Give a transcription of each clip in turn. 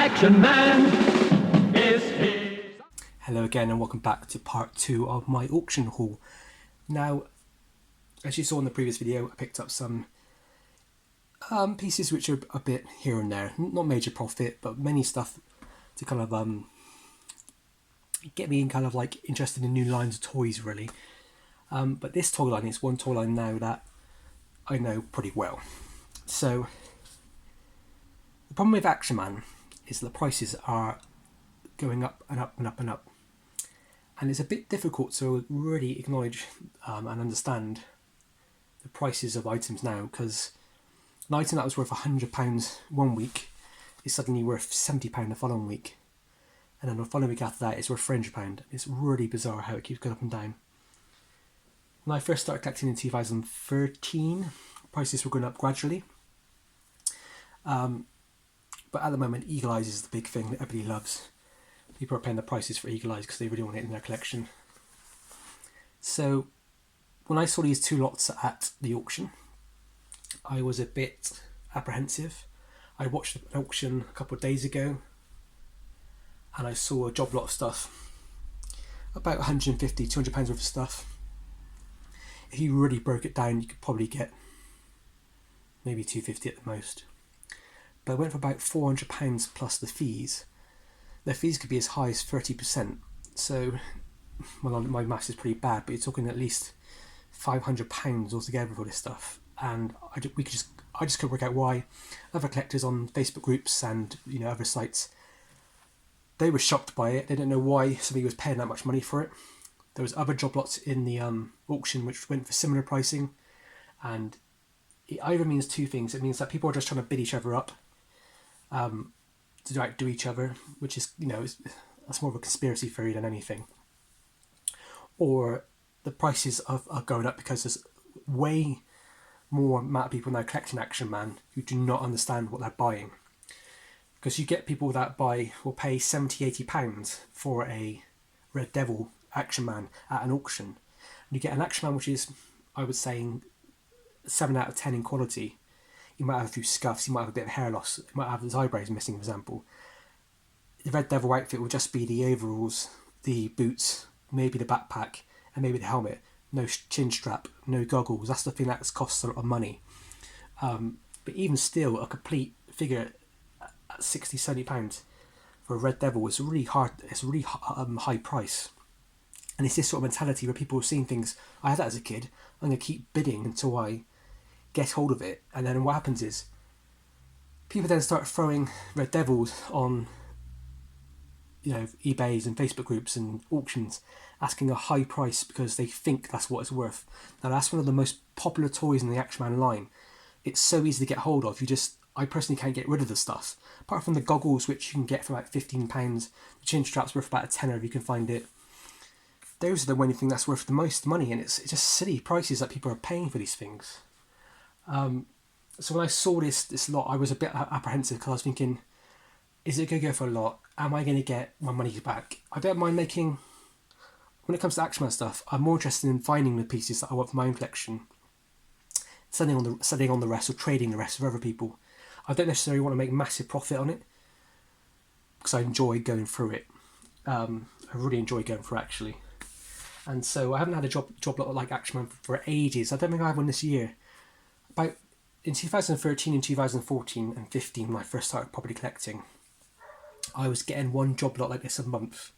Action Man is here. Hello again and welcome back to part 2 of my auction haul. Now, as you saw in the previous video, I picked up some pieces which are a bit here and there. Not major profit, but many stuff to kind of get me in kind of like interested in new lines of toys really. But this toy line is one toy line now that I know pretty well. So, the problem with Action Man is the prices are going up and up and up and up. And it's a bit difficult to really acknowledge and understand the prices of items now, because an item that was worth £100 one week is suddenly worth £70 the following week. And then the following week after that it's worth £300. It's really bizarre how it keeps going up and down. When I first started collecting in 2013, prices were going up gradually. But at the moment, Eagle Eyes is the big thing that everybody loves. People are paying the prices for Eagle Eyes because they really want it in their collection. So, when I saw these two lots at the auction, I was a bit apprehensive. I watched an auction a couple of days ago, and I saw a job lot of stuff. About £150, £200 worth of stuff. If you really broke it down, you could probably get maybe £250 at the most. But I went for about £400 plus the fees. Their fees could be as high as 30%. So, well, my maths is pretty bad, but you're talking at least £500 altogether for this stuff. And I just couldn't work out why other collectors on Facebook groups and other sites, they were shocked by it. They didn't know why somebody was paying that much money for it. There was other job lots in the auction which went for similar pricing, and it either means two things. It means that people are just trying to bid each other up, to outdo each other, which is, that's more of a conspiracy theory than anything. Or the prices are going up because there's way more amount of people now collecting Action Man who do not understand what they're buying. Because you get people that will pay £70, £80 for a Red Devil Action Man at an auction. And you get an Action Man which is, I would say, 7 out of 10 in quality. He might have a few scuffs, he might have a bit of hair loss, he might have his eyebrows missing, for example. The Red Devil outfit will just be the overalls, the boots, maybe the backpack, and maybe the helmet. No chin strap, no goggles. That's the thing that costs a lot of money. But even still, a complete figure at £60, £70 for a Red Devil is really hard. It's a really high price. And it's this sort of mentality where people are seeing things. I had that as a kid. I'm going to keep bidding until I get hold of it. And then what happens is people then start throwing Red Devils on eBays and Facebook groups and auctions, asking a high price because they think that's what it's worth. Now that's one of the most popular toys in the Action Man line. It's so easy to get hold of. I personally can't get rid of the stuff. Apart from the goggles, which you can get for about £15, the chin strap's worth about a tenner if you can find it. Those are the only thing that's worth the most money, and it's just silly prices that people are paying for these things. So when I saw this lot, I was a bit apprehensive because I was thinking, is it going to go for a lot? Am I going to get my money back? I don't mind making... When it comes to Action Man stuff, I'm more interested in finding the pieces that I want for my own collection, selling on the rest or trading the rest with other people. I don't necessarily want to make massive profit on it because I enjoy going through it. I really enjoy going through it, actually. And so I haven't had a job lot like Action Man for ages. I don't think I have one this year. About in 2013 and 2014 and 15, when I first started properly collecting, I was getting one job lot like this a month.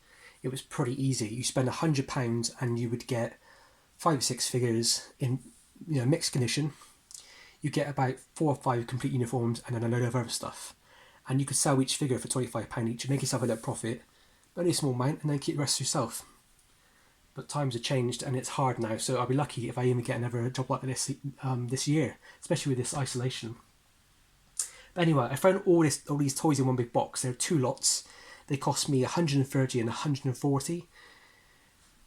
It was pretty easy. You spend £100 and you would get 5 or 6 figures in mixed condition. You get about 4 or 5 complete uniforms and then a load of other stuff. And you could sell each figure for £25 each and make yourself a little profit, but only a small amount, and then keep the rest to yourself. But times have changed and it's hard now, so I'll be lucky if I even get another job like this this year, especially with this isolation. But anyway, I found all these toys in one big box. There are 2 lots. They cost me £130 and £140,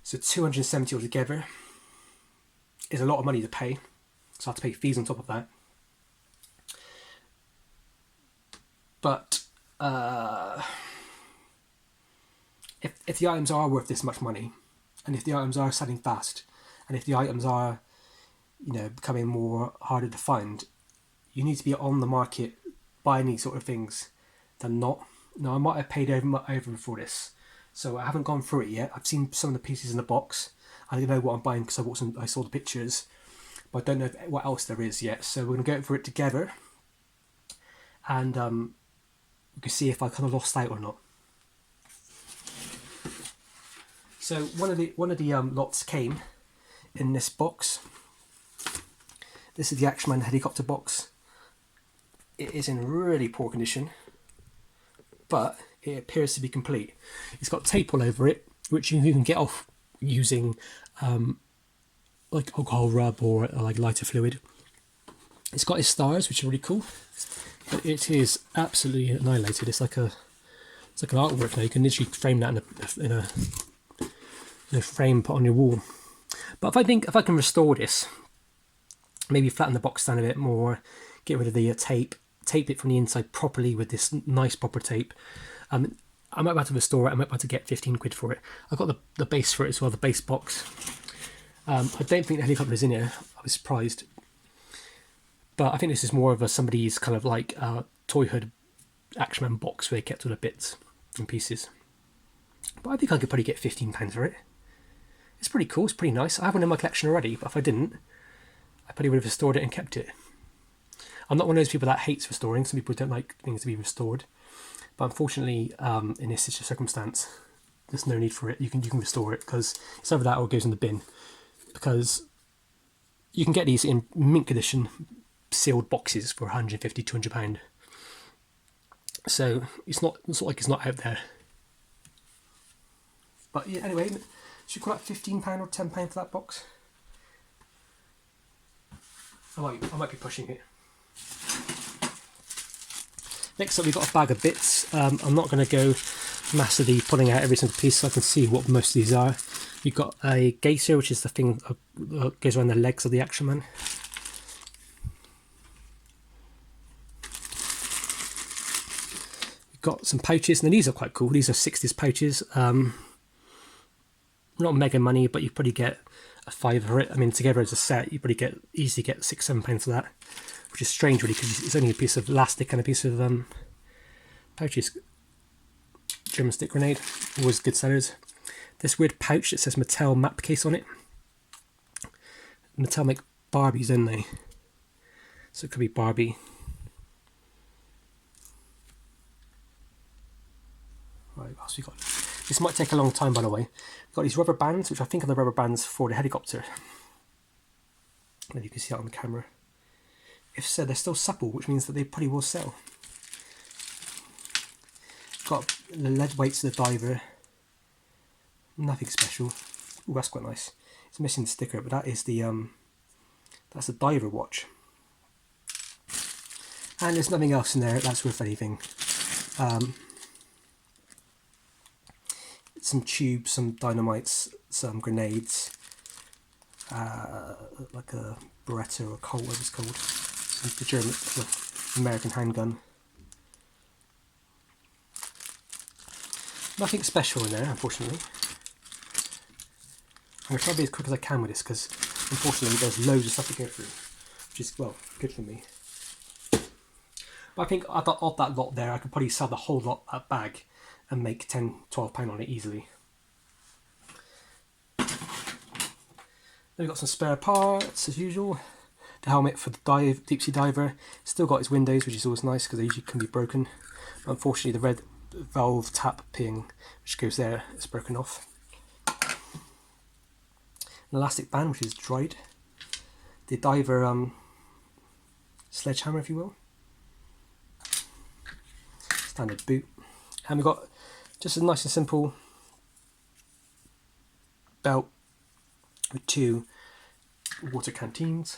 so £270 altogether. Is a lot of money to pay, so I have to pay fees on top of that. But if the items are worth this much money, and if the items are selling fast, and if the items are, becoming more harder to find, you need to be on the market buying these sort of things than not. Now I might have paid over for this, so I haven't gone through it yet. I've seen some of the pieces in the box. I don't know what I'm buying because I saw the pictures, but I don't know what else there is yet. So we're gonna go through it together, and we can see if I kind of lost out or not. So one of the lots came in this box. This is the Action Man helicopter box. It is in really poor condition, but it appears to be complete. It's got tape all over it, which you can get off using like alcohol rub or like lighter fluid. It's got its stars, which are really cool, but it is absolutely annihilated. It's like an artwork now. You can literally frame that in a frame put on your wall. But if I can restore this, maybe flatten the box down a bit more, get rid of the tape it from the inside properly with this nice proper tape. I might be able to restore it. I might be able to get 15 quid for it. I've got the base for it as well, the base box. I don't think the helicopter is in here. I was surprised. But I think this is more of somebody's kind of like toy hood Action Man box where they kept all the bits and pieces. But I think I could probably get £15 for it. It's pretty cool. It's pretty nice. I have one in my collection already, but if I didn't, I probably would have restored it and kept it. I'm not one of those people that hates restoring. Some people don't like things to be restored. But unfortunately, in this circumstance, there's no need for it. You can restore it because it's either that or it goes in the bin. Because you can get these in mint condition sealed boxes for £150, £200. So it's not like it's not out there. But yeah, anyway, should we call that £15 or £10 for that box? I might be pushing it. Next up, we've got a bag of bits. I'm not going to go massively pulling out every single piece so I can see what most of these are. You've got a gaiter, which is the thing that goes around the legs of the Action Man. We've got some pouches, and these are quite cool. These are 60s pouches. Not mega money, but you probably get a £5 for it. I mean, together as a set, you probably easily get £6-7 for that, which is strange really because it's only a piece of elastic and a piece of pouches. German stick grenade, always good sellers. This weird pouch that says Mattel map case on it. Mattel make Barbies, don't they? So it could be Barbie. Right, what else we got? This might take a long time, by the way. We've got these rubber bands, which I think are the rubber bands for the helicopter. Maybe you can see that on the camera. If so, they're still supple, which means that they probably will sell. Got the lead weights of the diver. Nothing special. Ooh, that's quite nice. It's missing the sticker, but that is that's the diver watch. And there's nothing else in there that's worth anything. Some tubes, some dynamites, some grenades, like a Beretta or a Colt, whatever it's called. The American handgun. Nothing special in there, unfortunately. I'm going to try to be as quick as I can with this because, unfortunately, there's loads of stuff to go through, which is, well, good for me. But I think of that lot there, I could probably sell the whole lot, that bag, and make £10-12 on it easily. Then we've got some spare parts, as usual. The helmet for the deep sea diver. Still got its windows, which is always nice because they usually can be broken. But unfortunately, the red valve tap ping, which goes there, is broken off. An elastic band, which is dried. The diver sledgehammer, if you will. Standard boot. And we've got just a nice and simple belt with 2 water canteens.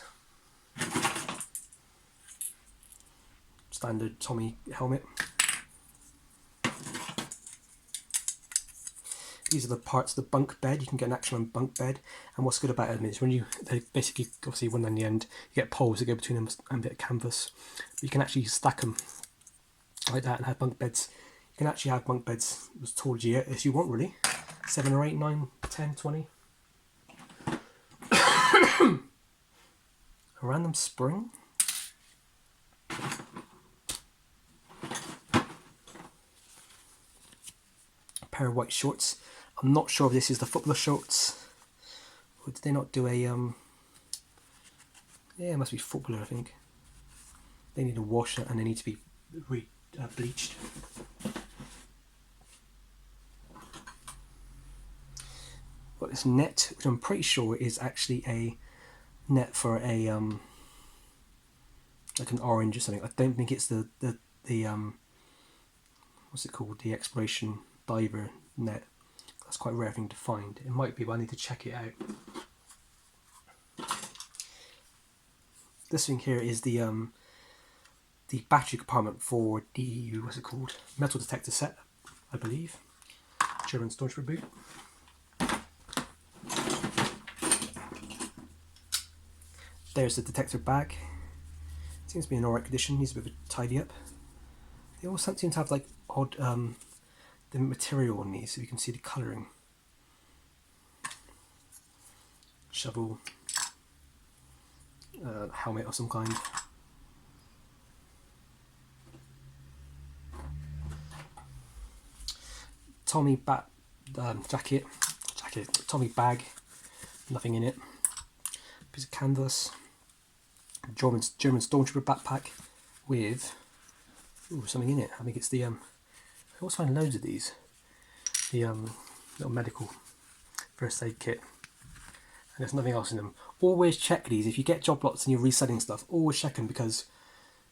Standard Tommy helmet. These are the parts of the bunk bed. You can get an Action Man bunk bed, and what's good about them is they basically, obviously one on the end, you get poles that go between them and a bit of canvas. But you can actually stack them like that and have bunk beds. You can actually have bunk beds as tall as you want, really. 7 or 8, 9, 10, 20. A random spring. pair of white shorts. I'm not sure if this is the footballer shorts, or did they not do a yeah, it must be footballer, I think. They need to wash it and they need to be bleached. Got this net, which I'm pretty sure is actually a net for a like an orange or something. I don't think it's the what's it called? The exploration diver net. That's quite a rare thing to find. It might be, but I need to check it out. This thing here is the battery compartment for the, what's it called? Metal detector set, I believe. German storage for boot. There's the detector bag. Seems to be in alright condition, needs a bit of a tidy up. They all seem to have like odd the material on these, so you can see the colouring. Shovel, helmet of some kind. Tommy jacket, Tommy bag, nothing in it. Piece of canvas. German Stormtrooper backpack with something in it. I think it's the I always find loads of these. The little medical first aid kit. And there's nothing else in them. Always check these. If you get job lots and you're reselling stuff, always check them, because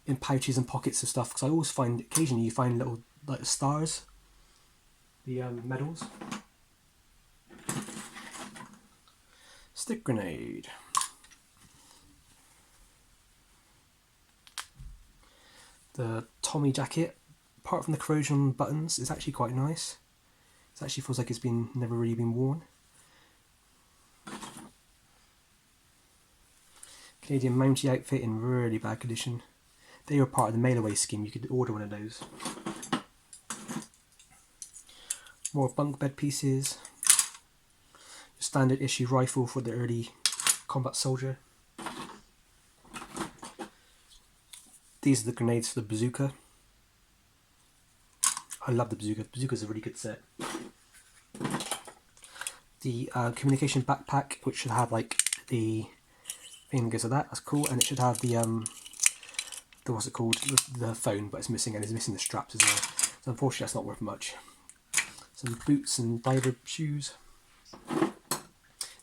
in pouches and pockets of stuff, because I always find occasionally you find little like stars, the medals. Stick grenade. The Tommy jacket, apart from the corrosion buttons, is actually quite nice. It actually feels like it's never really been worn. Canadian Mountie outfit in really bad condition. They were part of the mail away scheme, you could order one of those. More bunk bed pieces. Standard issue rifle for the early combat soldier. These are the grenades for the bazooka. I love the bazooka. The bazooka's a really good set. The communication backpack, which should have like the thing that goes with that. That's cool, and it should have the what's it called? The phone, but it's missing, and it's missing the straps as well. So unfortunately, that's not worth much. Some boots and diver shoes.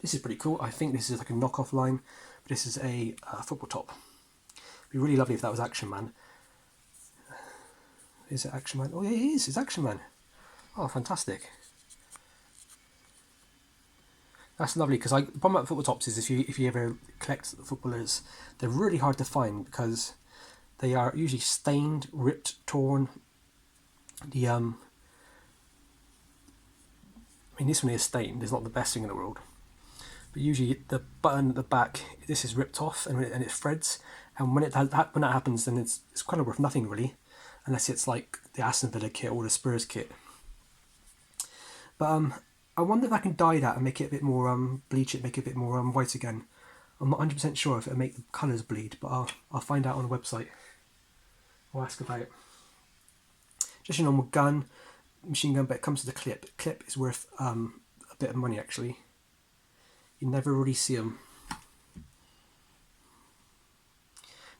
This is pretty cool. I think this is like a knockoff line, but this is a football top. It'd be really lovely if that was Action Man. Is it Action Man? Oh yeah, it is. It's Action Man. Oh, fantastic. That's lovely, because the problem about football tops is if you ever collect footballers, they're really hard to find because they are usually stained, ripped, torn. The I mean, this one is stained. It's not the best thing in the world. But usually the button at the back, this is ripped off and it threads, and when that happens, then it's kind of worth nothing really, unless it's like the Aston Villa kit or the Spurs kit. But I wonder if I can dye that and make it a bit more bleach it, make it a bit more white again. I'm not 100% sure if it'll make the colours bleed, but I'll find out on the website. I'll ask about it. Just a normal gun, machine gun, but it comes with a clip. Clip is worth a bit of money actually. You never really see them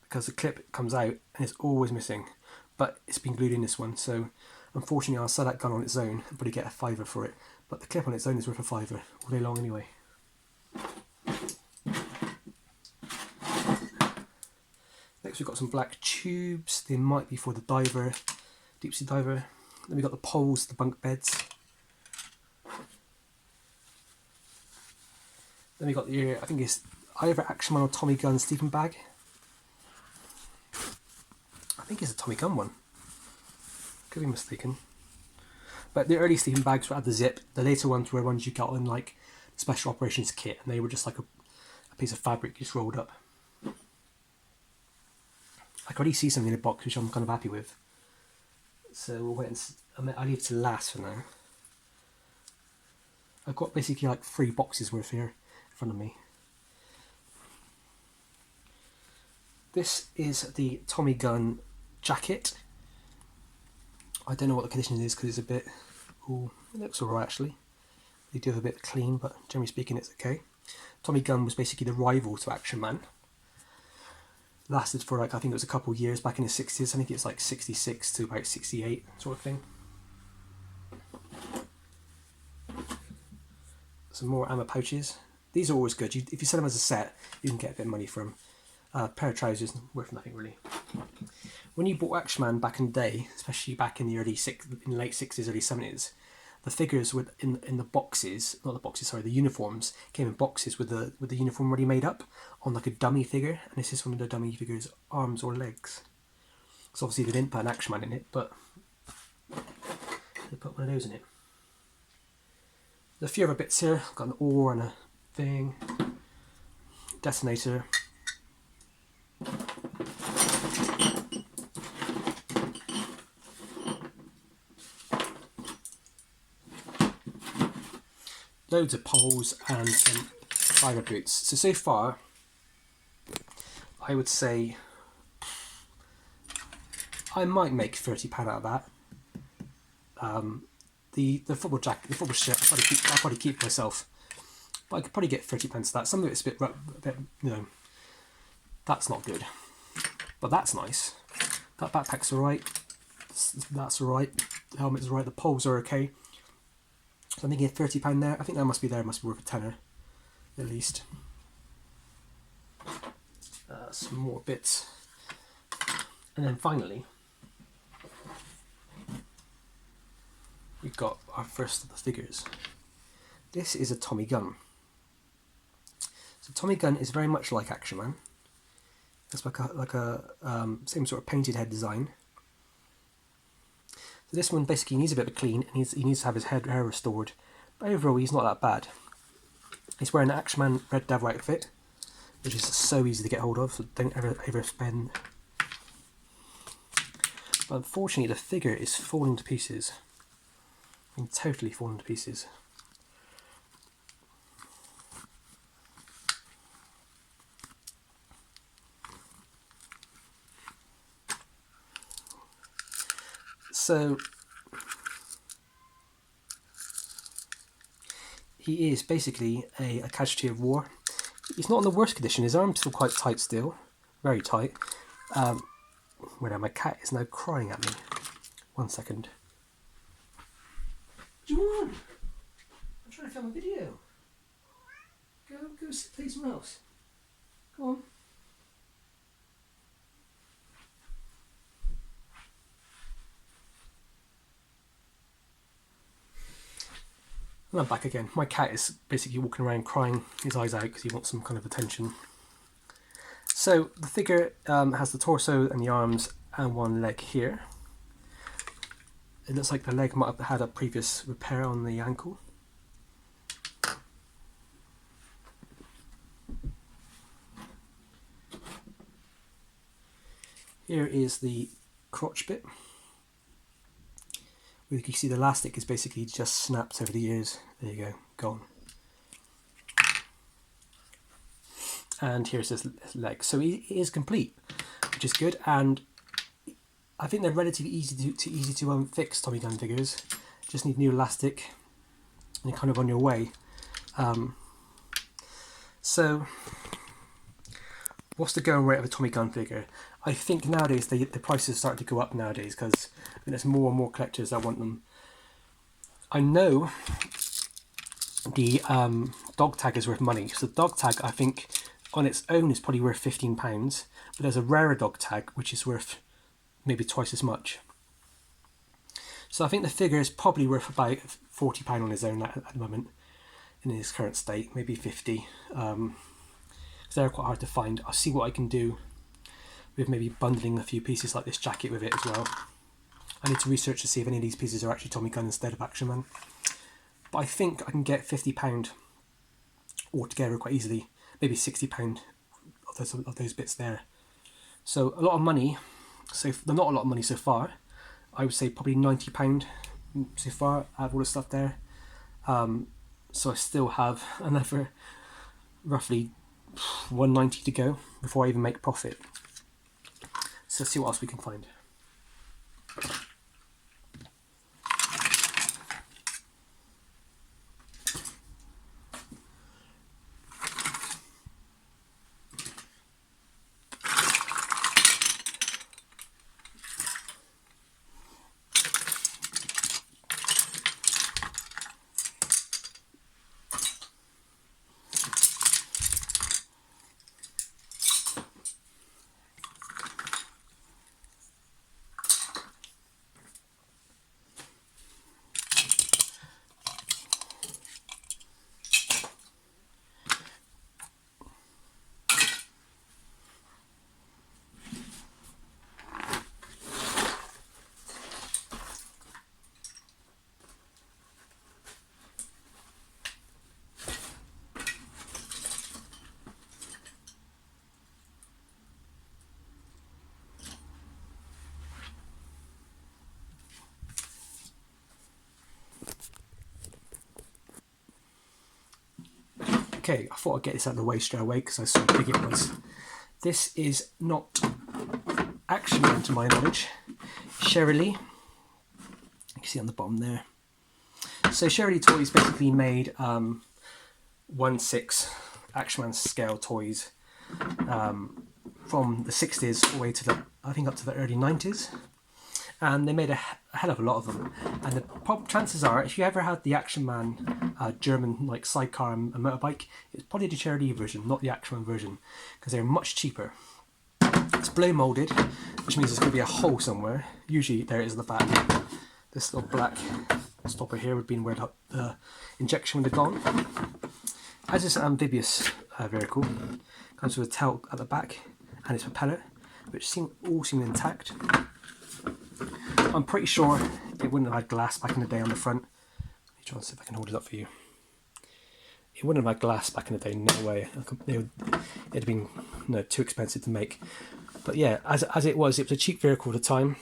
because the clip comes out and it's always missing, but it's been glued in this one, so unfortunately I'll sell that gun on its own and probably get £5 for it, but the clip on its own is worth £5 all day long anyway. Next we've got some black tubes. They might be for the diver, deep sea diver. Then we've got the poles, the bunk beds. Then we got the, I think it's either Action Man or Tommy Gunn sleeping bag. I think it's a Tommy Gunn one. Could be mistaken. But the early sleeping bags had the zip. The later ones were ones you got in like special operations kit, and they were just like a piece of fabric just rolled up. I can already see something in the box which I'm kind of happy with. So we'll wait and I'll leave it to last for now. I've got basically like 3 boxes worth here in front of me. This is the Tommy Gunn jacket. I don't know what the condition is because it's a bit, ooh, It looks alright actually. They do have a bit clean, but generally speaking it's okay. Tommy Gunn was basically the rival to Action Man. Lasted for like, I think it was a couple of years back in the 60s. I think it's like 66 to about 68 sort of thing. Some more ammo pouches. These are always good. If you sell them as a set, you can get a bit of money for them. A pair of trousers, worth nothing really. When you bought Action Man back in the day, especially back in the late 60s, early 70s, the figures were in the boxes, not the boxes, sorry, the uniforms came in boxes with the uniform already made up on like a dummy figure, and this is one of the dummy figures' arms or legs. So obviously they didn't put an Action Man in it, but they put one of those in it. There's a few other bits here. I've got an ore and a thing, detonator. Loads of poles and some fibre boots. So far, I would say I might make £30 out of that. The football jacket, the football shirt, I'll probably keep myself, but I could probably get £30 for that. Some of it's a bit, you know, that's not good, but that's nice. That backpack's alright. That's alright. The helmet's alright. The poles are okay. So I'm thinking £30 there. I think that must be there. It must be worth a tenner, at least. Some more bits. And then finally, we've got our first of the figures. This is a Tommy Gunn. So Tommy Gunn is very much like Action Man. It's like a same sort of painted head design. So this one basically needs a bit of a clean, and he needs to have his hair restored. But overall, he's not that bad. He's wearing an Action Man Red Devil outfit, which is so easy to get hold of, so don't ever spend. But unfortunately, the figure is falling to pieces. I mean, totally falling to pieces. So he is basically a casualty of war. He's not in the worst condition. His arm's still quite tight still, very tight. Well, my cat is now crying at me. 1 second. What do you want? I'm trying to film a video. Go play somewhere else. Go on. And I'm back again. My cat is basically walking around crying his eyes out because he wants some kind of attention. So the figure has the torso and the arms and one leg here. It looks like the leg might have had a previous repair on the ankle. Here is the crotch bit. You can see the elastic is basically just snapped over the years. There you go, gone. And here's his leg. So he is complete, which is good. And I think they're relatively easy to fix, Tommy Gunn figures. Just need new elastic, and you're kind of on your way. So, what's the going rate of a Tommy Gunn figure? I think nowadays the prices start to go up nowadays because there's more and more collectors that want them. I know the dog tag is worth money. So the dog tag, I think, on its own is probably worth £15, but there's a rarer dog tag which is worth maybe twice as much. So I think the figure is probably worth about £40 on his own at the moment in his current state, maybe 50. Because they're quite hard to find. I'll see what I can do with maybe bundling a few pieces like this jacket with it as well. I need to research to see if any of these pieces are actually Tommy Gunn instead of Action Man. But I think I can get £50 altogether quite easily. Maybe £60 of those bits there. So a lot of money. So not a lot of money so far. I would say probably £90 so far out of all the stuff there. So I still have another roughly £190 to go before I even make profit. So let's see what else we can find. Okay, I thought I'd get this out of the way straight away because I saw how big it was. This is not Action Man to my knowledge. Sherry Lee. You can see on the bottom there. So Sherry Lee Toys basically made 1/6 Action Man scale toys from the 60s all the way to the, I think, up to the early 90s. And they made a hell of a lot of them. And the chances are, if you ever had the Action Man German like sidecar and motorbike, it's probably the Cherry Lee version, not the Action Man version, because they're much cheaper. It's blow molded, which means there's going to be a hole somewhere. Usually there it is at the back. This little black stopper here would be where the injection would have gone. As this amphibious vehicle, comes with a tail at the back and its propeller, which all seem intact. I'm pretty sure it wouldn't have had glass back in the day on the front. Let me try and see if I can hold it up for you. It wouldn't have had glass back in the day, no way. It'd have been too expensive to make. But yeah, as it was a cheap vehicle at the time.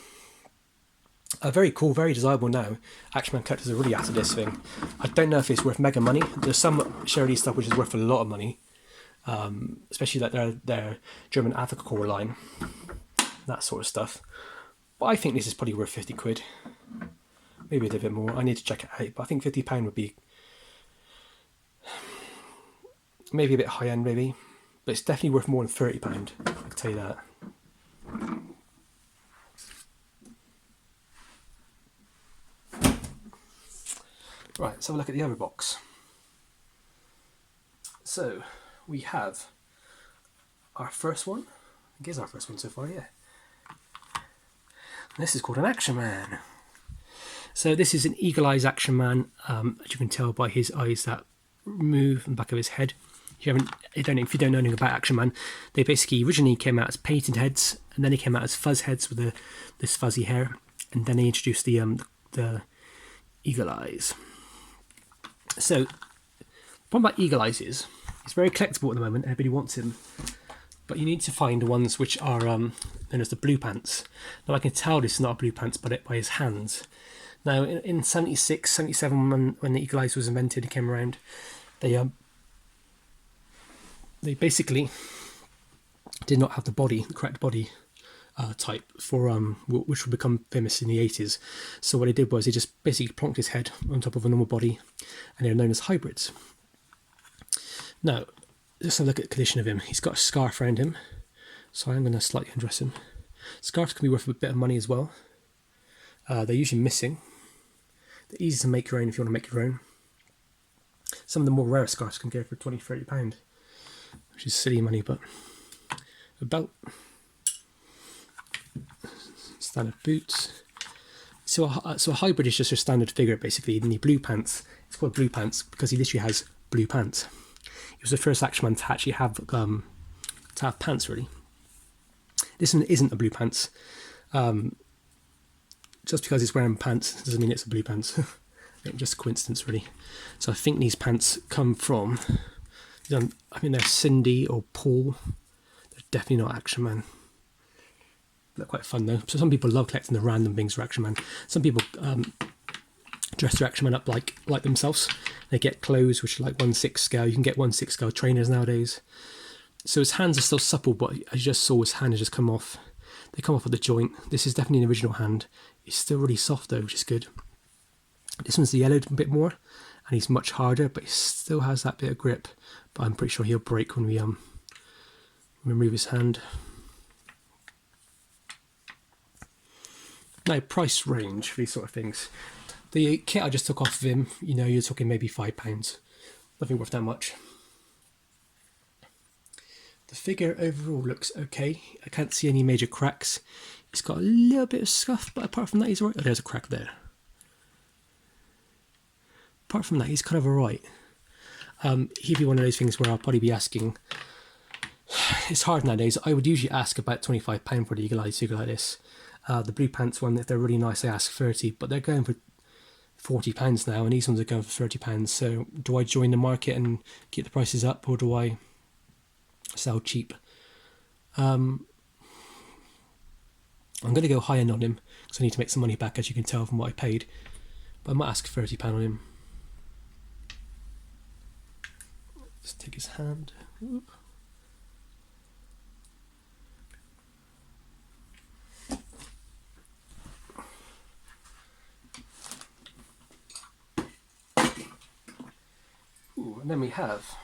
Very cool, very desirable now. Action Man collectors are really after this thing. I don't know if it's worth mega money. There's some Cherry Lee stuff which is worth a lot of money, especially like their German Africa Core line, that sort of stuff. But I think this is probably worth 50 quid, maybe a little bit more. I need to check it out, but I think £50 would be maybe a bit high end, maybe, but it's definitely worth more than £30. I can tell you that. Right, let's have a look at the other box. So we have our first one. I guess our first one so far, yeah. And this is called an Action Man. So this is an eagle-eyes Action Man, as you can tell by his eyes that move in the back of his head. If you don't know anything about Action Man, they basically originally came out as painted heads, and then they came out as fuzz heads with this fuzzy hair, and then they introduced the eagle eyes. So, the problem about eagle eyes is it's very collectible at the moment. Everybody wants him, but you need to find the ones which are known as the blue pants. Now I can tell this is not a blue pants, but by his hands. Now in 76, 77, when the eagle eyes was invented and came around, they basically did not have the correct body type for which would become famous in the 80s. So what they did was they just basically plonked his head on top of a normal body, and they're known as hybrids. Now, let's have a look at the condition of him. He's got a scarf around him, so I'm going to slightly undress him. Scarves can be worth a bit of money as well. They're usually missing. They're easy to make your own if you want to make your own. Some of the more rare scarves can go for £20–30, which is silly money, but a belt. Standard boots. So a hybrid is just a standard figure basically. In the blue pants, it's called blue pants because he literally has blue pants. He was the first Action Man to actually have pants really. This one isn't a blue pants. Just because he's wearing pants doesn't mean it's a blue pants. Just a coincidence really. So I think these pants come from, I mean they're Cindy or Paul. They're definitely not Action Man. They're quite fun though. So some people love collecting the random things for Action Man. Some people dress their Action Man up like themselves. They get clothes which are like 1/6 scale. You can get 1/6 scale trainers nowadays. So his hands are still supple, but as you just saw, his hand has just come off. They come off at the joint. This is definitely an original hand. It's still really soft though, which is good. This one's yellowed a bit more, and he's much harder, but he still has that bit of grip. But I'm pretty sure he'll break when we remove his hand. Now, price range for these sort of things. The kit I just took off of him, you're talking maybe £5. Nothing worth that much. The figure overall looks okay. I can't see any major cracks. He's got a little bit of scuff, but apart from that, he's alright. Oh, there's a crack there. Apart from that, he's kind of alright. He'd be one of those things where I'll probably be asking. It's hard nowadays. I would usually ask about £25 for the eagle-eyed figure like this. The blue pants one, if they're really nice, I ask 30, but they're going for £40 now, and these ones are going for £30. So do I join the market and keep the prices up, or do I sell cheap? I'm going to go high end on him because I need to make some money back, as you can tell from what I paid, but I might ask £30 on him. Just take his hand. Ooh. Ooh, and then we have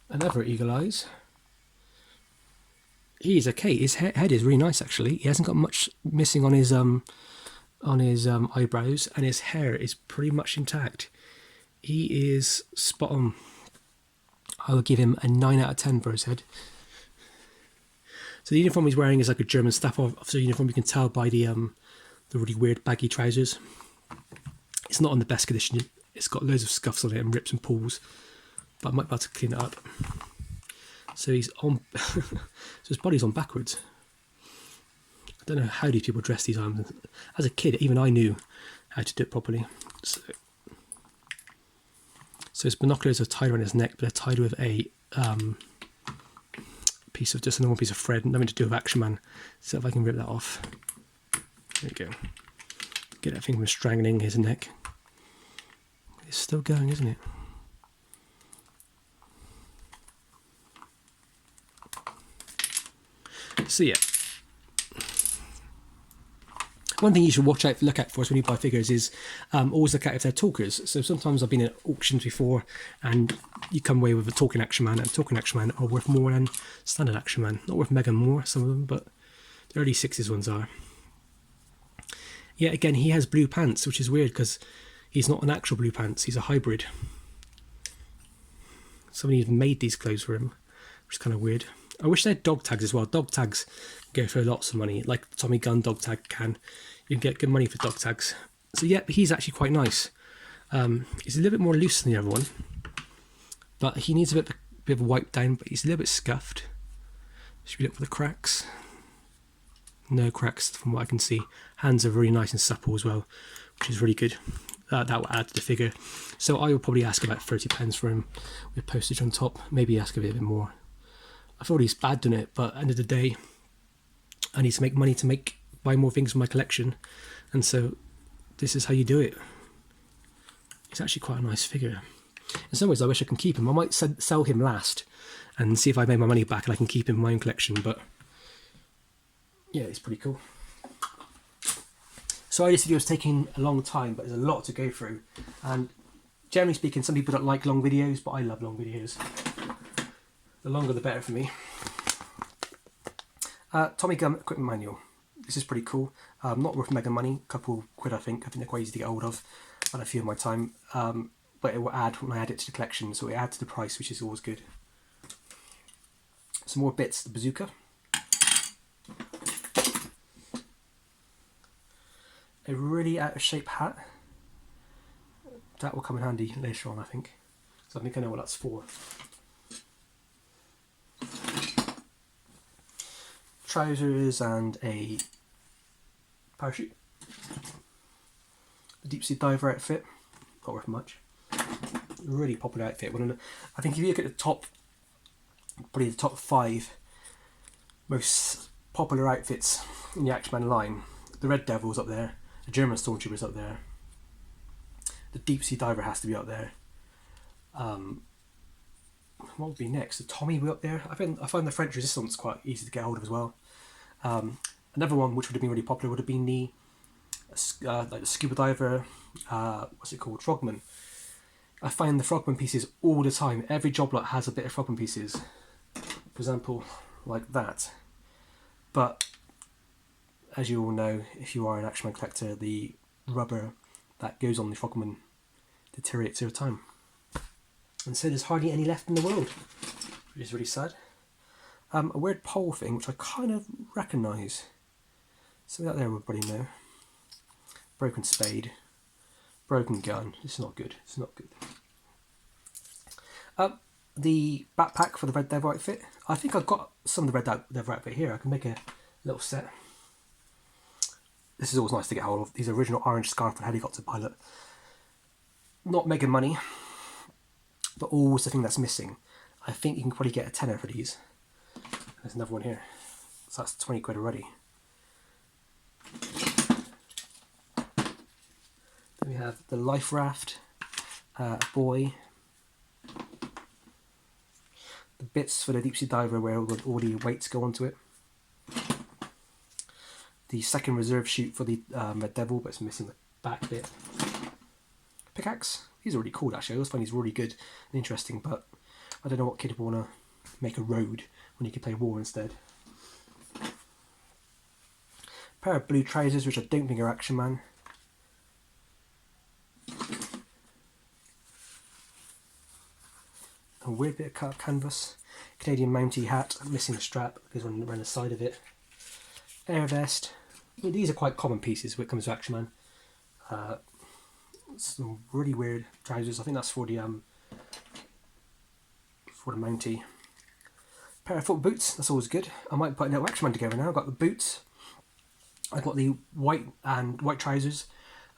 another Eagle Eyes. He's okay. His head is really nice actually. He hasn't got much missing on his eyebrows, and his hair is pretty much intact. He is spot on. I would give him a 9 out of 10 for his head. So the uniform he's wearing is like a German staff officer uniform. You can tell by the really weird baggy trousers. It's not in the best condition. It's got loads of scuffs on it and rips and pulls, but I might be able to clean it up. So he's on. So his body's on backwards. I don't know how these people dress these arms. As a kid, even I knew how to do it properly. So his binoculars are tied around his neck, but they're tied with a piece of just a normal piece of thread, nothing to do with Action Man. So if I can rip that off, there we go. Get that thing from strangling his neck. It's still going, isn't it? So yeah. One thing you should look out for us when you buy figures is always look out if they're talkers. So sometimes I've been at auctions before and you come away with a talking Action Man, and talking Action Man are worth more than standard Action Man. Not worth mega more, some of them, but the early 60s ones are. Yeah, again, he has blue pants, which is weird because he's not an actual blue pants, he's a hybrid. Somebody even made these clothes for him, which is kind of weird. I wish they had dog tags as well. Dog tags go for lots of money, like the Tommy Gunn dog tag can. You can get good money for dog tags. So yeah, he's actually quite nice. He's a little bit more loose than the other one, but he needs a bit of a wipe down, but he's a little bit scuffed. Should we look for the cracks? No cracks from what I can see. Hands are very nice and supple as well, which is really good. That will add to the figure. So I will probably ask about £30 for him with postage on top. Maybe ask a bit more. I thought he's bad doing it, but at the end of the day, I need to make money to buy more things for my collection, and so this is how you do it. It's actually quite a nice figure. In some ways, I wish I can keep him. I might sell him last and see if I made my money back and I can keep him in my own collection. But yeah, it's pretty cool. Sorry, this video is taking a long time, but there's a lot to go through. And generally speaking, some people don't like long videos, but I love long videos. The longer the better for me. Tommy Gunn equipment manual. This is pretty cool. Not worth mega money, a couple quid I think. I think they're quite easy to get hold of. I had a few of my time. But it will add when I add it to the collection, so it adds to the price, which is always good. Some more bits, the bazooka. A really out of shape hat. That will come in handy later on, I think. So I think I know what that's for. Trousers and a parachute. The deep sea diver outfit, not worth much. Really popular outfit. I think if you look at the top, probably the top 5 most popular outfits in the Action Man line, the Red Devil's up there, the German Stormtrooper's up there, the deep sea diver has to be up there. What would be next? The Tommy will be up there. I find the French Resistance quite easy to get hold of as well. Another one which would have been really popular would have been the like the scuba diver. What's it called? Frogman. I find the Frogman pieces all the time. Every job lot has a bit of Frogman pieces. For example, like that. But as you all know, if you are an Action Man collector, the rubber that goes on the Frogman deteriorates over time. And so there's hardly any left in the world, which is really sad. A weird pole thing, which I kind of recognise. So that there would probably know. Broken spade. Broken gun. It's not good. It's not good. The backpack for the Red Devil outfit. I think I've got some of the Red Devil outfit here. I can make a little set. This is always nice to get hold of. These original orange scarf for helicopter pilot. Not mega money, but always the thing that's missing. I think you can probably get a tenner for these. There's another one here. So that's 20 quid already. Then we have the life raft, boy. the bits for the deep sea diver where all the weights go onto it. The second reserve chute for the Red Devil, but it's missing the back bit. Pickaxe. These are really cool actually. I always find these really good and interesting, but I don't know what kid would want to make a road when you could play war instead. Pair of blue trousers, which I don't think are Action Man. A weird bit of cut canvas. Canadian Mountie hat, missing the strap, goes on around the side of it. Air vest. I mean, these are quite common pieces when it comes to Action Man. Some really weird trousers. I think that's for the Mountie. Pair of foot boots. That's always good. I might put a little Action Man together now. I've got the boots. I've got the white trousers.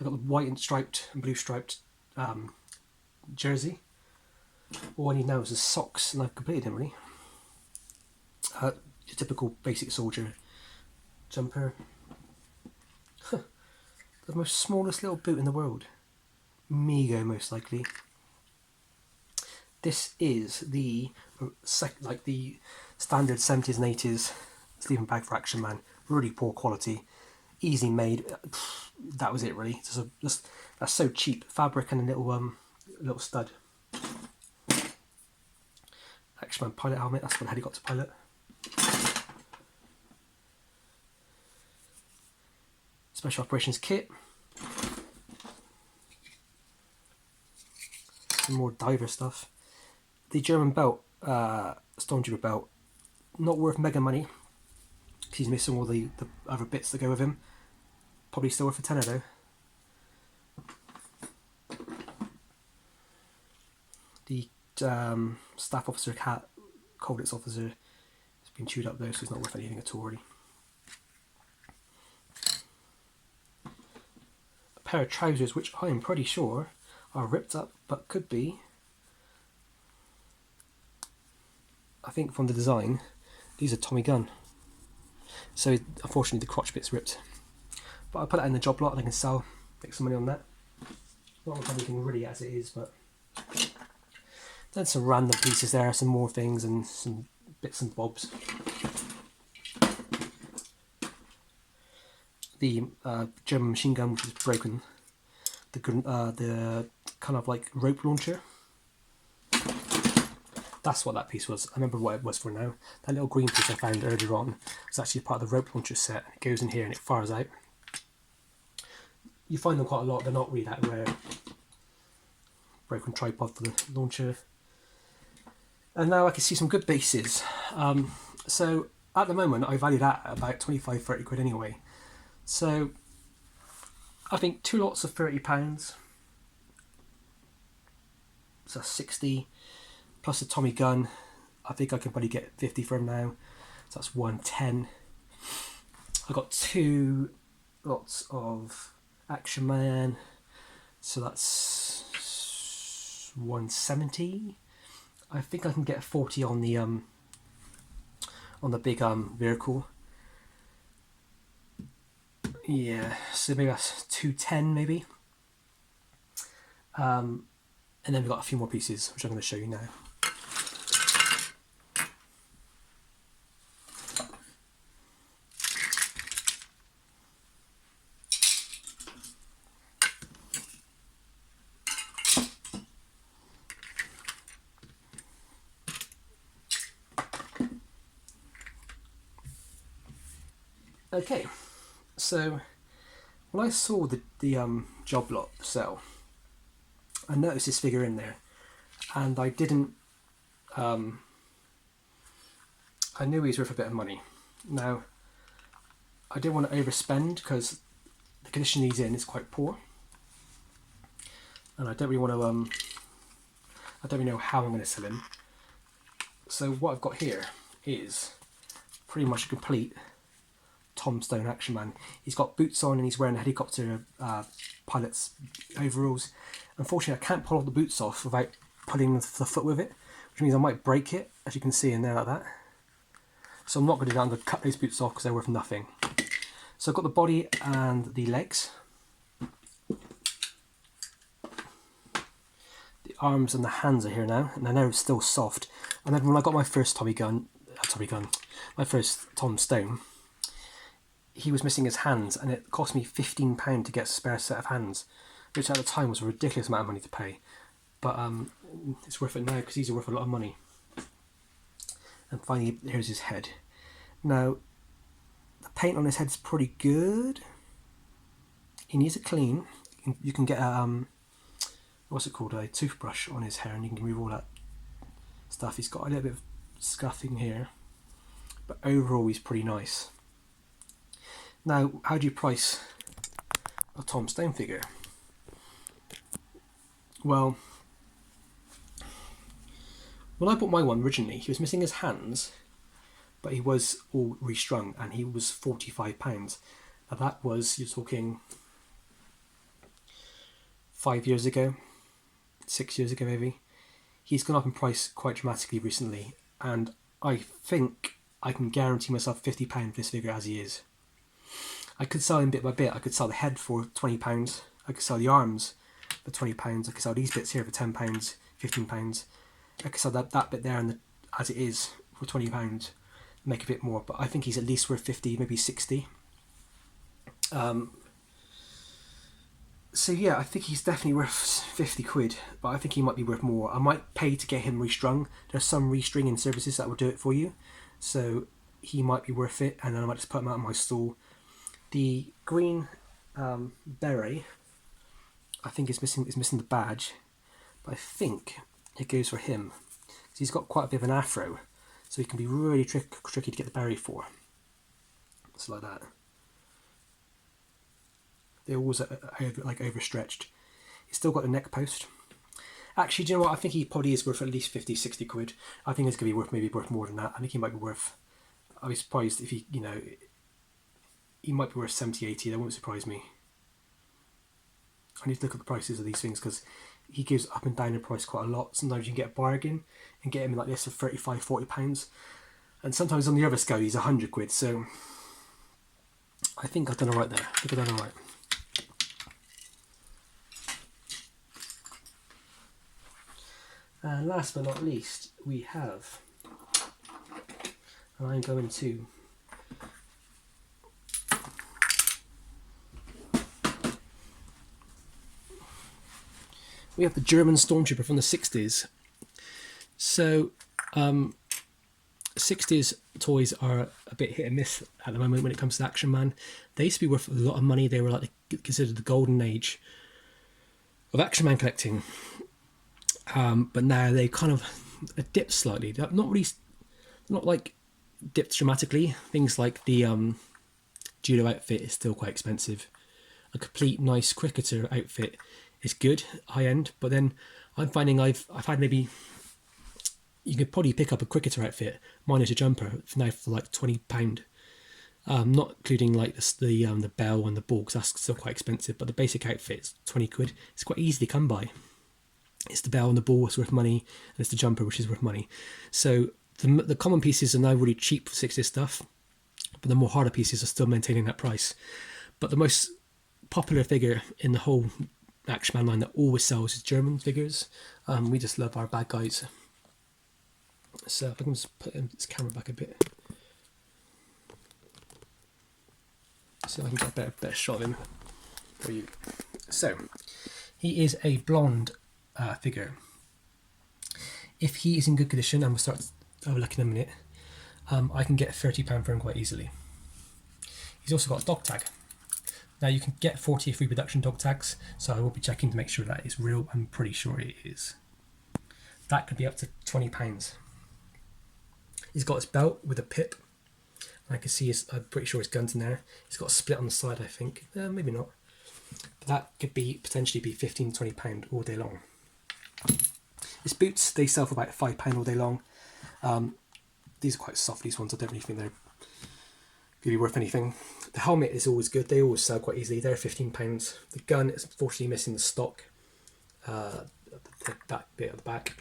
I've got the white and striped and blue striped jersey. All I need now is the socks, and I've completed them really. Your typical basic soldier jumper. The most smallest little boot in the world. Mego, most likely. This is the the standard 70s and 80s sleeping bag for Action Man. Really poor quality, easy made. That was it really. Just that's so cheap. Fabric and a little stud. Action Man pilot helmet. That's what helicopter pilot. Special operations kit. Some more diver stuff. The German belt, Stormtrooper belt, not worth mega money. He's missing all the other bits that go with him. Probably still worth a tenner though. The staff officer hat, Colditz officer, has been chewed up though, so it's not worth anything at all really. A pair of trousers, which I am pretty sure are ripped up, but could be, I think from the design, these are Tommy Gunn. So unfortunately the crotch bit's ripped. But I'll put that in the job lot and I can sell, make some money on that. Not on anything really as it is, but then some random pieces there, some more things and some bits and bobs. The German machine gun, which is broken. The kind of like rope launcher. That's what that piece was. I remember what it was for now. That little green piece I found earlier on was actually part of the rope launcher set. It goes in here and it fires out. You find them quite a lot. They're not really that rare. Broken tripod for the launcher. And now I can see some good bases. So at the moment I value that at about 25-30 quid anyway. So I think 2 lots of £30. So 60 plus a Tommy Gunn. I think I can probably get 50 for him now. So that's 110. I got 2 lots of Action Man. So that's 170. I think I can get 40 on the big vehicle. Yeah, so maybe that's 210 maybe. And then we've got a few more pieces which I'm going to show you now. Okay, so when I saw the job lot sell, I noticed this figure in there, and I didn't. I knew he was worth a bit of money. Now, I didn't want to overspend because the condition he's in is quite poor, and I don't really want to. I don't really know how I'm going to sell him. So what I've got here is pretty much a complete Tom Stone Action Man. He's got boots on and he's wearing a helicopter pilot's overalls. Unfortunately, I can't pull all the boots off without pulling the foot with it, which means I might break it, as you can see in there like that. So I'm not going to do that. I'm going to cut those boots off because they're worth nothing. So I've got the body and the legs. The the arms and the hands are here now, and they're still soft. And then when I got my first my first Tom Stone, he was missing his hands, and it cost me £15 to get a spare set of hands, which at the time was a ridiculous amount of money to pay. But it's worth it now because these are worth a lot of money. And finally, here's his head. Now, the paint on his head's pretty good. He needs it clean. You can get a what's it called, a toothbrush on his hair, and you can remove all that stuff. He's got a little bit of scuffing here, but overall he's pretty nice. Now, how do you price a Tom Stone figure? Well, when I bought my one originally, he was missing his hands, but he was all restrung, and he was £45. Now that was, you're talking 5 years ago, 6 years ago maybe. He's gone up in price quite dramatically recently, and I think I can guarantee myself £50 for this figure as he is. I could sell him bit by bit. I could sell the head for £20. I could sell the arms for £20. I could sell these bits here for £10, £15. I could sell that bit there and as it is for £20, make a bit more. But I think he's at least worth 50, maybe 60. So yeah, I think he's definitely worth 50 quid, but I think he might be worth more. I might pay to get him restrung. There's some restringing services that will do it for you, so he might be worth it, and then I might just put him out on my stall. The green beret, I think is missing the badge, but I think it goes for him because he's got quite a bit of an afro, so he can be really tricky to get the beret for. It's like that. They're always overstretched. He's still got the neck post. Actually, do you know what? I think he probably is worth at least 50, 60 quid. I think it's going to be worth more than that. I think he might be worth, I'd be surprised if he might be worth 70, 80. That won't surprise me. I need to look at the prices of these things because he goes up and down in price quite a lot. Sometimes you can get a bargain and get him like this for 35, 40 pounds. And sometimes on the other scale, he's 100 quid. So I think I've done all right there. I think I've done all right. And last but not least, we have, and I'm going to we have the German Stormtrooper from the 60s. So 60s toys are a bit hit and miss at the moment when it comes to Action Man. They used to be worth a lot of money. They were like considered the golden age of Action Man collecting. But now they kind of dipped slightly. Not like dipped dramatically. Things like the judo outfit is still quite expensive. A complete nice cricketer outfit is good, high end. But then I'm finding I've had maybe, you could probably pick up a cricketer outfit minus a jumper now for like £20. Not including like the bell and the ball, because that's still quite expensive. But the basic outfit is 20 quid. It's quite easy to come by. It's the bell and the ball that's worth money, and it's the jumper which is worth money. So the common pieces are now really cheap for 60s stuff, but the more harder pieces are still maintaining that price. But the most popular figure in the whole Action Man line that always sells is German figures. We just love our bad guys. So if I can just put this camera back a bit, so I can get a better shot of him for you. So he is a blonde figure. If he is in good condition, and we'll start looking in a minute, I can get £30 for him quite easily. He's also got a dog tag. Now you can get 40 free production dog tags, so I will be checking to make sure that is real. I'm pretty sure it is. That could be up to £20. He's got his belt with a pip. I can see I'm pretty sure his gun's in there. He's got a split on the side, I think. Maybe not. But that could potentially be £15, £20 all day long. His boots, they sell for about £5 all day long. These are quite soft, these ones. I don't really think they're going to be worth anything. The helmet is always good. They always sell quite easily. They're £15. The gun is unfortunately missing the stock, that bit at the back.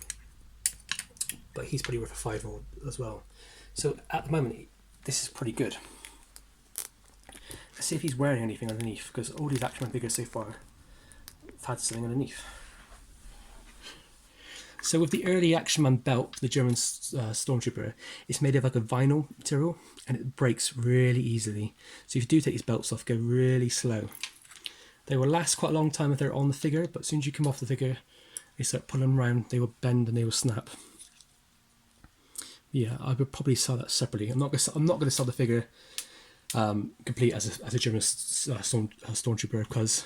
But he's probably worth a £5 as well. So at the moment, this is pretty good. Let's see if he's wearing anything underneath, because all these Action Man figures so far have had something underneath. So with the early Action Man belt, the German Stormtrooper, it's made of like a vinyl material and it breaks really easily. So if you do take these belts off, go really slow. They will last quite a long time if they're on the figure, but as soon as you come off the figure, they start pulling them around, they will bend and they will snap. Yeah, I would probably sell that separately. I'm not going to sell the figure complete as a German Stormtrooper because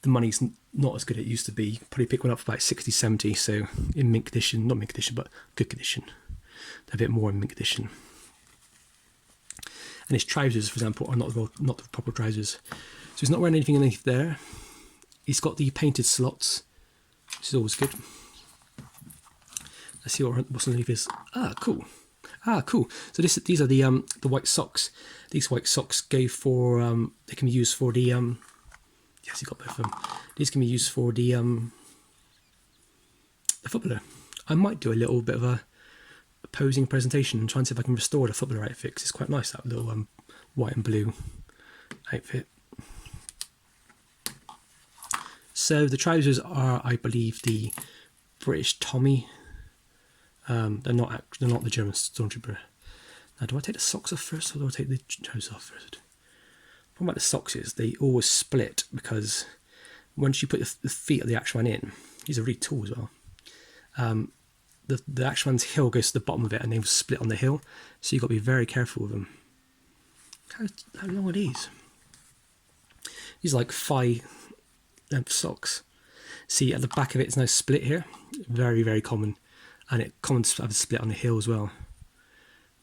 the money's not as good as it used to be. You can probably pick one up for about 60, 70. So in mint condition, not mint condition, but good condition. A bit more in mint condition. And his trousers, for example, are not the proper trousers. So he's not wearing anything underneath there. He's got the painted slots, which is always good. Let's see what's underneath his. Cool. So these are the white socks. These white socks go for they can be used for the yes, you got both of them. These can be used for the footballer. I might do a little bit of a posing presentation and try and see if I can restore the footballer outfit because it's quite nice, that little white and blue outfit. So the trousers are, I believe, the British Tommy. They're not the German Stormtrooper. Now, do I take the socks off first or do I take the trousers off first? The problem about the socks is they always split because once you put the feet of the Action Man in, these are really tall as well. The Action Man's heel goes to the bottom of it and they will split on the heel, so you've got to be very careful with them. How long are these? These are like 5-length socks. See, at the back of it, it's now split here. Very, very common. And it's common to have a split on the heel as well.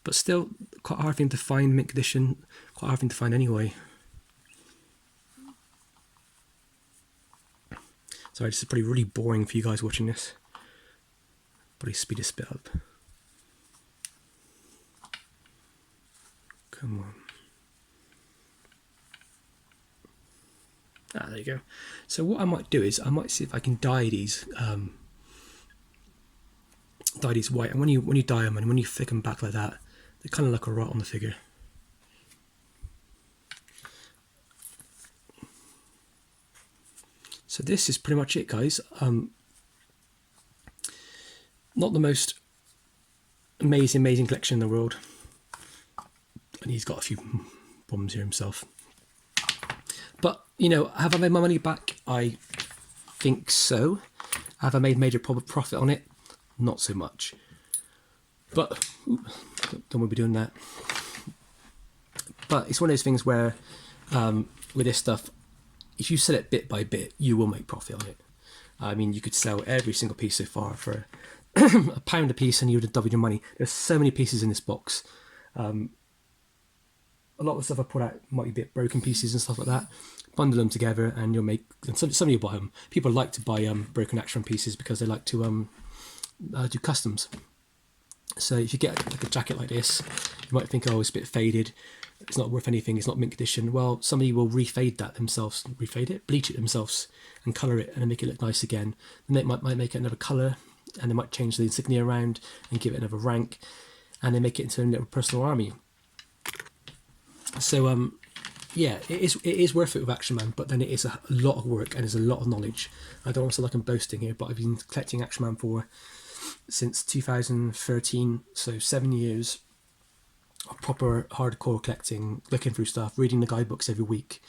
But still, quite a hard thing to find, mint condition. Quite a hard thing to find anyway. Sorry, this is probably really boring for you guys watching this. Probably speed this bit up. Come on. There you go. So what I might do is I might see if I can dye these white. And when you dye them and when you flick them back like that, they kind of look alright on the figure. So this is pretty much it, guys. Not the most amazing collection in the world, and he's got a few bombs here himself. But you know, have I made my money back? I think so. Have I made major profit on it? Not so much. But don't want to be doing that. But it's one of those things where with this stuff, if you sell it bit by bit, you will make profit on it. I mean, you could sell every single piece so far for £1 a piece and you would have doubled your money. There's so many pieces in this box. A lot of the stuff I put out might be a bit broken pieces and stuff like that. Bundle them together and you'll make, and some of you buy them. People like to buy broken Action pieces because they like to do customs. So if you get like a jacket like this, you might think, oh, it's a bit faded, it's not worth anything, it's not mint condition. Well, somebody will refade that themselves, bleach it themselves and colour it and then make it look nice again. Then they might make it another colour and they might change the insignia around and give it another rank and they make it into a little personal army. So yeah, it is worth it with Action Man, but then it is a lot of work and there's a lot of knowledge. I don't want to sound like I'm boasting here, but I've been collecting Action Man since 2013, so 7 years of proper hardcore collecting, looking through stuff, reading the guidebooks every week,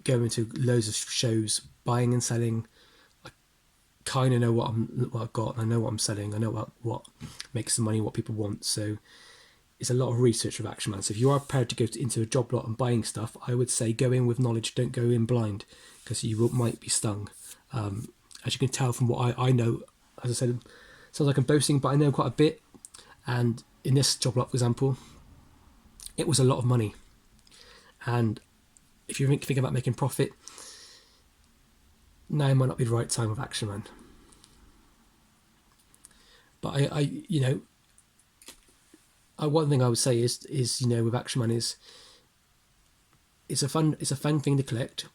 going to loads of shows, buying and selling. I kind of know what I've got, and I know what I'm selling, I know what makes the money, what people want, so it's a lot of research with Action Man. So if you are prepared to go into a job lot and buying stuff, I would say go in with knowledge, don't go in blind, because you might be stung. As you can tell from what I know, as I said, sounds like I'm boasting, but I know quite a bit. And in this job lot, for example, it was a lot of money. And if you think about making profit, now might not be the right time with Action Man. But one thing I would say is with Action Man is it's a fun thing to collect.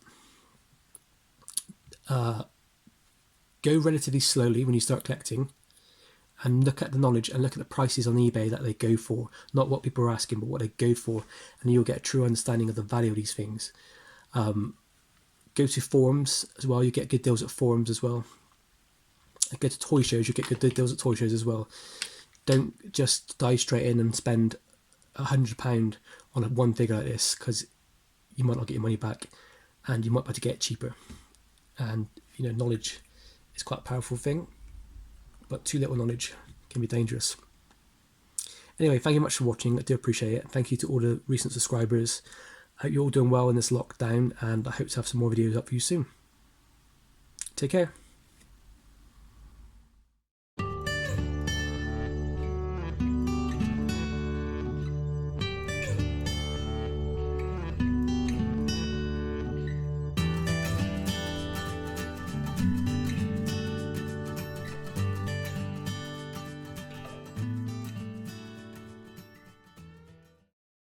Go relatively slowly when you start collecting, and look at the knowledge and look at the prices on eBay that they go for, not what people are asking, but what they go for, and you'll get a true understanding of the value of these things. Go to forums as well; you get good deals at forums as well. Go to toy shows, you get good deals at toy shows as well. Don't just dive straight in and spend £100 on one figure like this, because you might not get your money back, and you might be able to get it cheaper. And knowledge is quite a powerful thing, but too little knowledge can be dangerous. Anyway, thank you much for watching. I do appreciate it. Thank you to all the recent subscribers. I hope you're all doing well in this lockdown, and I hope to have some more videos up for you soon. Take care.